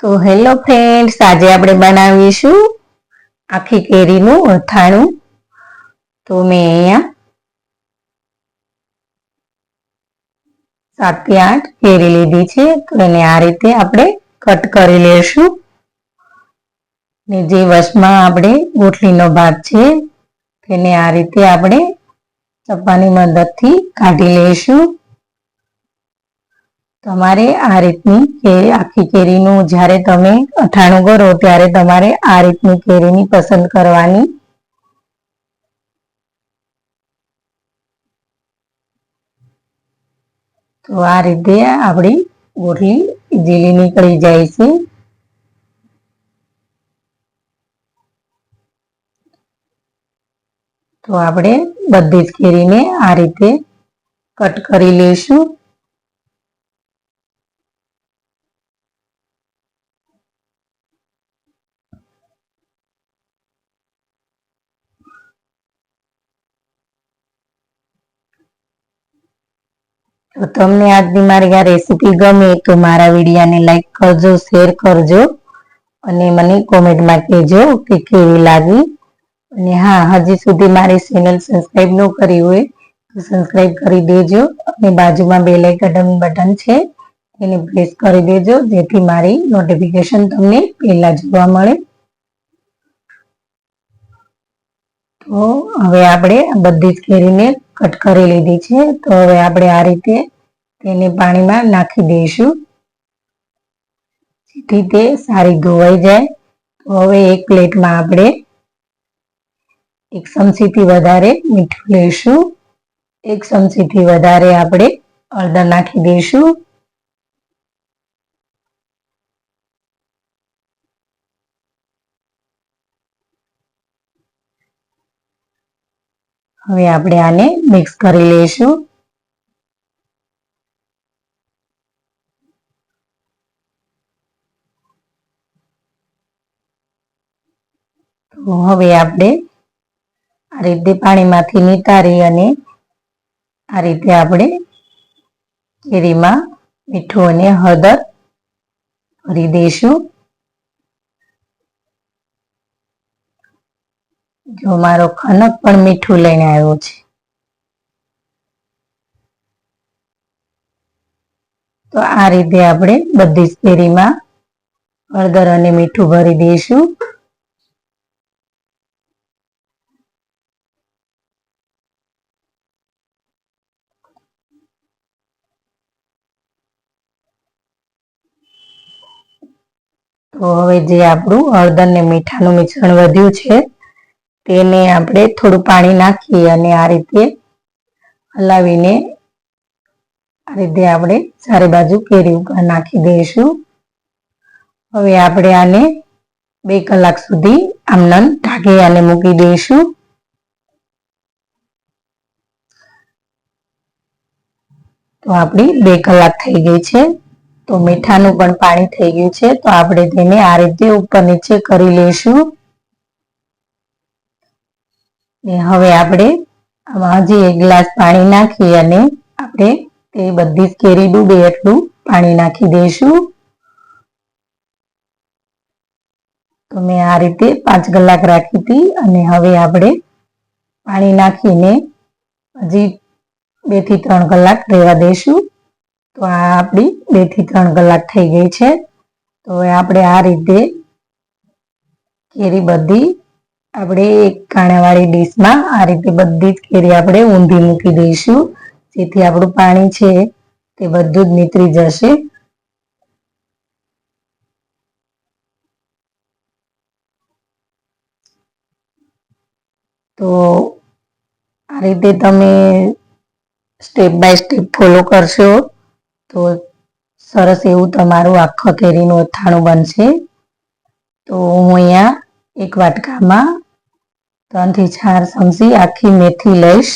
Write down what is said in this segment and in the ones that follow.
તો hello friends, આજે આપણે બનાવીશું આખી કેરીનું અથાણું. તો મેં અહીંયા 7 થી 8 કેરી લીધી છે. તો એને આ રીતે આપણે કટ કરી લેશું ને જે વચમાં આપણે ગોટલીનો ભાગ છે તેને આ રીતે આપણે ચપ્પાની મદદથી કાઢી લેશું. તમારે આ રીતની આખી કેરીનું જ્યારે તમે અથાણું કરો ત્યારે તમારે આ રીતની કેરીની પસંદ કરવાની. તો આ રીતે આપણી ગોટલી ઈઝીલી નીકળી જાય છે. તો આપણે બધી જ કેરીને આ રીતે કટ કરી લઈશું. તો તમને આજની મારી આ રેસીપી ગમે તો મારા વિડીયોને લાઈક કરજો, શેર કરજો અને મને કોમેન્ટમાં કહેજો કે કેવી લાગી. અને હા, હજી સુધી મારી ચેનલ સબસ્ક્રાઈબ ન કરી હોય તો સબસ્ક્રાઈબ કરી દેજો અને બાજુમાં બેલ આઇકન બટન છે એને પ્રેસ કરી દેજો જેથી મારી નોટિફિકેશન તમને પહેલા જોવા મળે. તો હવે આપણે બધી જ કેરીને કટ કરી લીધી છે. તો હવે આપણે આ રીતે તેને પાણીમાં નાખી દઈશું જેથી તે સારી ધોવાઈ જાય. તો હવે એક પ્લેટમાં આપણે 1 ચમચીથી વધારે મીઠું લઈશું. 1 ચમચીથી વધારે આપણે હળદર નાખી દઈશું. હવે આપણે આને મિક્સ કરી લઈશું. તો હવે આપણે આ રીતે પાણીમાંથી નિતારી અને આ રીતે આપણે કેરીમાં મીઠું અને હળદર ભરી દઈશું. જો મારો ખનક પણ મીઠું લઈને આવ્યો છે. તો આ રીતે આપણે બધી જ કેરીમાં હળદર અને મીઠું ભરી દઈશું. તો હવે જે આપણું હળદર ને મીઠાનું મિશ્રણ વધ્યું છે તેને આપણે થોડું પાણી નાખી અને આ રીતે હલાવીને આ રીતે આપણે ચારે બાજુ કેરી ઉપર નાખી દઈશું. હવે આપણે આને 2 કલાક સુધી આમનામ ઢાંકી અને મૂકી દઈશું. તો આપણી 2 કલાક થઈ ગઈ છે. તો મીઠાનું પણ પાણી થઈ ગયું છે. તો આપણે તેને આ રીતે ઉપર નીચે કરી લઈશું. હવે આપણે આમાં હજી 1 ગ્લાસ પાણી નાખી અને આપણે તે બધી જ કેરી ડૂબે એટલું પાણી નાખી દઈશું. તો મેં આ રીતે 5 કલાક રાખી હતી અને હવે આપણે પાણી નાખીને હજી 2 થી 3 કલાક રહેવા દઈશું. તો આ આપણી 2 થી 3 કલાક થઈ ગઈ છે. તો હવે આપણે આ રીતે કેરી બધી આપણે એક કાણાવાળી ડીશમાં આ રીતે બધી જ કેરી આપણે ઊંધી મૂકી દઈશું જેથી આપણું પાણી છે તે બધું જ નીતરી જશે. તો આ રીતે તમે સ્ટેપ બાય સ્ટેપ ફોલો કરશો તો સરસ એવું તમારું આખા કેરીનું અથાણું બનશે. તો હું અહીંયા એક વાટકામાં 3 થી 4 ચમચી આખી મેથી લઈશ.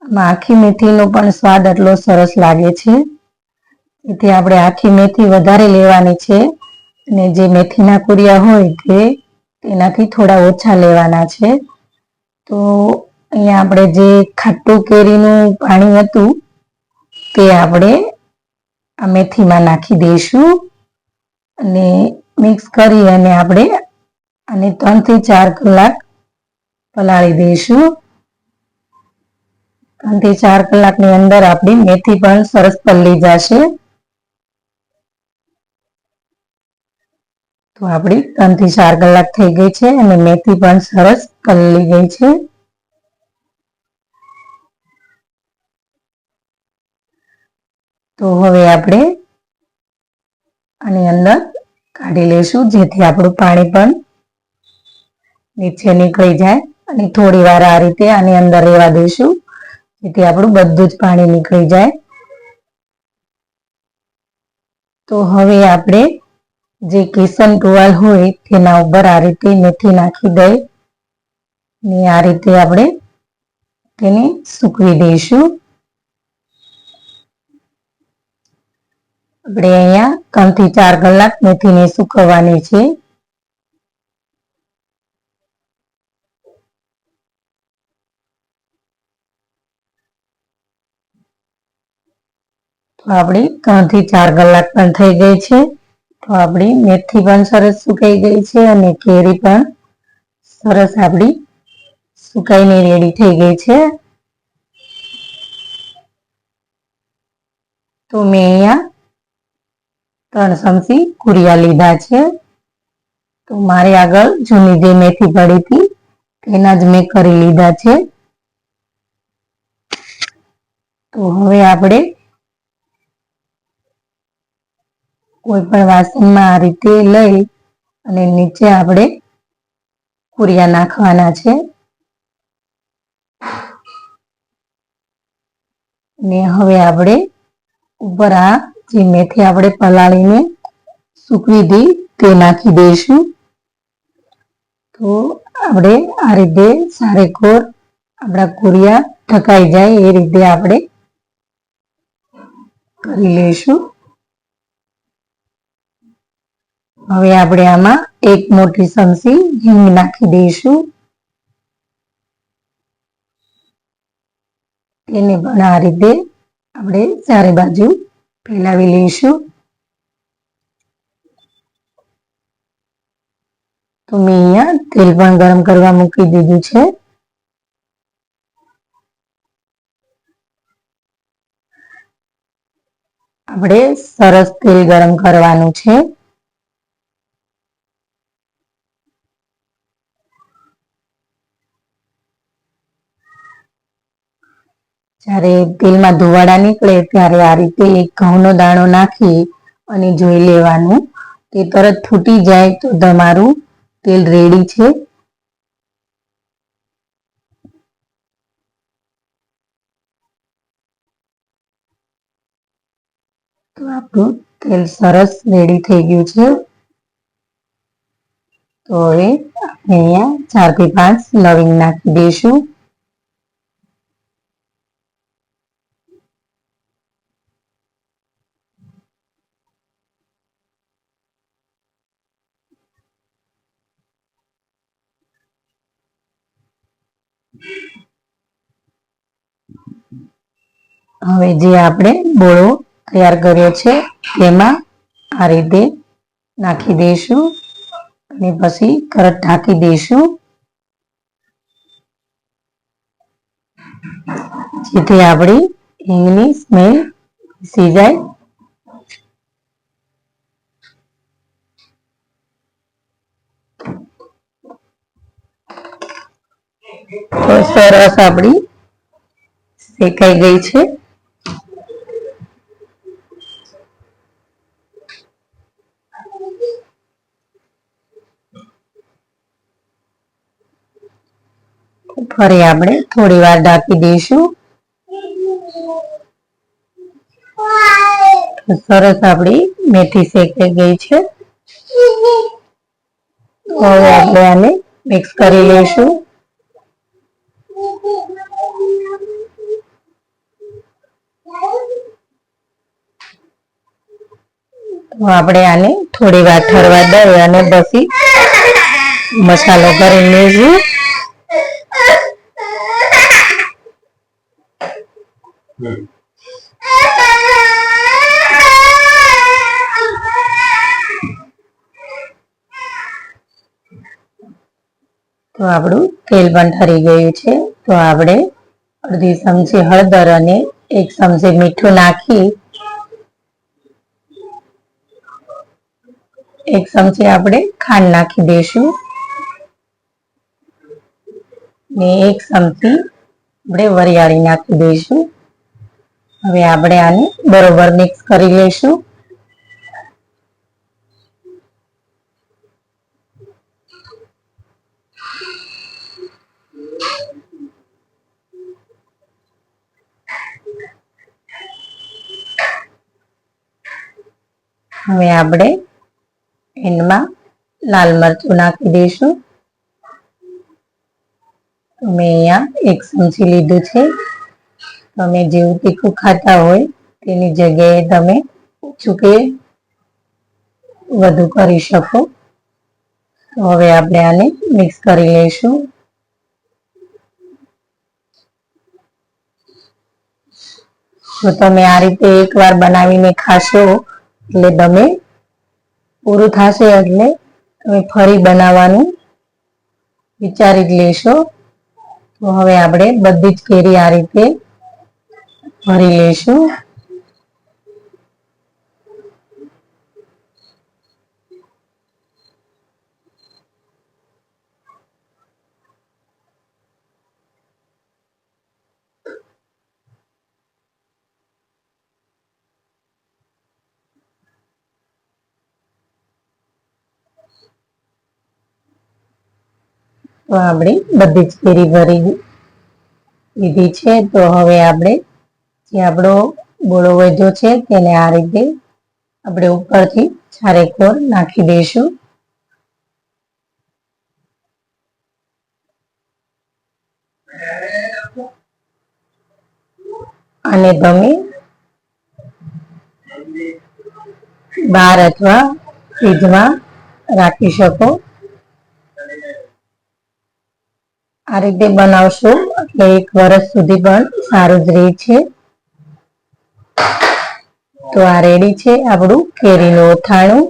આમાં આખી મેથીનો પણ સ્વાદ એટલો સરસ લાગે છે તેથી આપણે આખી મેથી વધારે લેવાની છે અને જે મેથીના કુરિયા હોય તેનાથી થોડા ઓછા લેવાના છે. તો અહીંયા આપણે જે ખાટું કેરીનું પાણી હતું તે આપણે આ મેથીમાં નાખી દઈશું. અને મિક્સ કરી અને આપણે આને 3 થી 4 કલાક પલાળી દઈશું. 3 થી 4 કલાકની અંદર આપણી મેથી પણ સરસ પલળી જશે. તો આપણી 3 થી 4 કલાક થઈ ગઈ છે અને મેથી પણ સરસ પલળી ગઈ છે. તો હવે આપણે આની અંદર કાઢી લઈશું, જેથી આપણું પાણી પણ નીચે નીકળી જાય. અને થોડી વાર આ રીતે આની અંદર રહેવા દઈશું, જેથી આપણું બધું જ પાણી નીકળી જાય. તો હવે આપણે જે કિચન ટુવાલ હોય તેના ઉપર આ રીતે મેથી નાખી દઈ ને આ રીતે આપણે તેને સૂકવી દઈશું. આપણે અહીંયા 3 થી 4 કલાક મેથીને સૂકવવાની છે. તો આપણી 3 થી 4 કલાક પણ થઈ ગઈ છે. તો આપણી મેથી પણ સરસ સુકાઈ ગઈ છે અને કેરી પણ સરસ આપણી સુકાઈને રેડી થઈ ગઈ છે. તો મેં અહીંયા 3 ચમચી કુરિયા લીધા છે. તો મારે આગળ જૂની જે મેથી પડી હતી તેના જ મેં કરી લીધા છે. તો હવે આપણે કોઈ પણ વાસણમાં આ રીતે લઈ અને નીચે આપણે કુરિયા નાખવાના છે. ને હવે આપણે ઉપર આ જે મેથી આપણે પલાળીને સૂકવી હતી તે નાખી દઈશું. તો આપણે આ રીતે સારેકોર આપણા કુરિયા ઢકાઈ જાય એ રીતે આપણે કરી લઈશું. હવે આપણે આમાં 1 મોટી ચમચી હિંગ નાખી દઈશું. તેને પણ આ રીતે આપણે ચારે બાજુ ફેલાવી લઈશું. તો મેં અહીંયા તેલ પણ ગરમ કરવા મૂકી દીધું છે. આપણે સરસ તેલ ગરમ કરવાનું છે. જ્યારે તેલમાં ધુવાડા નીકળે ત્યારે આ રીતે એક ઘઉંનો દાણો નાખી અને જોઈ લેવાનું. તે તરત ફૂટી જાય તો તમારું તેલ રેડી છે. તો આપણું તેલ સરસ રેડી થઈ ગયું છે. તો હવે આપણે અહીંયા 4 થી 5 લવિંગ નાખી દઈશું. હવે જે આપણે બોળો તૈયાર કર્યો છે તેમાં આ રીતે નાખી દઈશું અને પછી તરત ઢાંકી દઈશું, જેથી આપણી હિંગની સ્મેલ બેસી જાય. તો સરસ આપણી શેકાઈ ગઈ છે. ફરી આપણે થોડી વાર ઢાંકી દઈશું. સરસ આપણી મેથી શેકાઈ ગઈ છે. હવે આપણે આને મિક્સ કરી લઈશું. તો આપણે આને થોડી વાર ઠરવા દઈએ અને પછી મસાલો કરી લઈશું. તો આપણું તેલ પણ ઠરી ગયું છે. તો આપણે અડધી ચમચી હળદર અને 1 ચમચી મીઠું નાખી 1 ચમચી આપણે ખાંડ નાખી દઈશું ને 1 ચમચી આપણે વરિયાળી નાખી દઈશું. હવે આપણે આને બરોબર મિક્સ કરી લઈશું. હવે આપણે એન્ડમાં લાલ મરચું નાખી દઈશું. મેં અહીંયા 1 ચમચી લીધું છે. તમે જેવું તીખું ખાતા હોય તેની જગ્યાએ તમે ઓછું કે વધુ કરી શકો. તો હવે આપણે આને મિક્સ કરી લઈશું. જો તમે આ રીતે એકવાર બનાવીને ખાશો એટલે તમે પૂરું થશે એટલે તમે ફરી બનાવવાનું વિચારી જ લેશો. તો હવે આપણે બધી જ કેરી આ રીતે ભરી લઈશું. તો આપણે બધી જ કેરી ભરી લીધી છે. તો હવે આપણે જે આપણો ગોળો વધ્યો છે તેને આ રીતે આપણે ઉપરથી ચારેકોર નાખી દઈશું. અને તમે બહાર અથવા ફ્રીજમાં રાખી શકો. આ રીતે બનાવશો એટલે 1 વર્ષ સુધી પણ સારું જ રહે છે. તો આ રેડી છે આપણું કેરીનું અથાણું.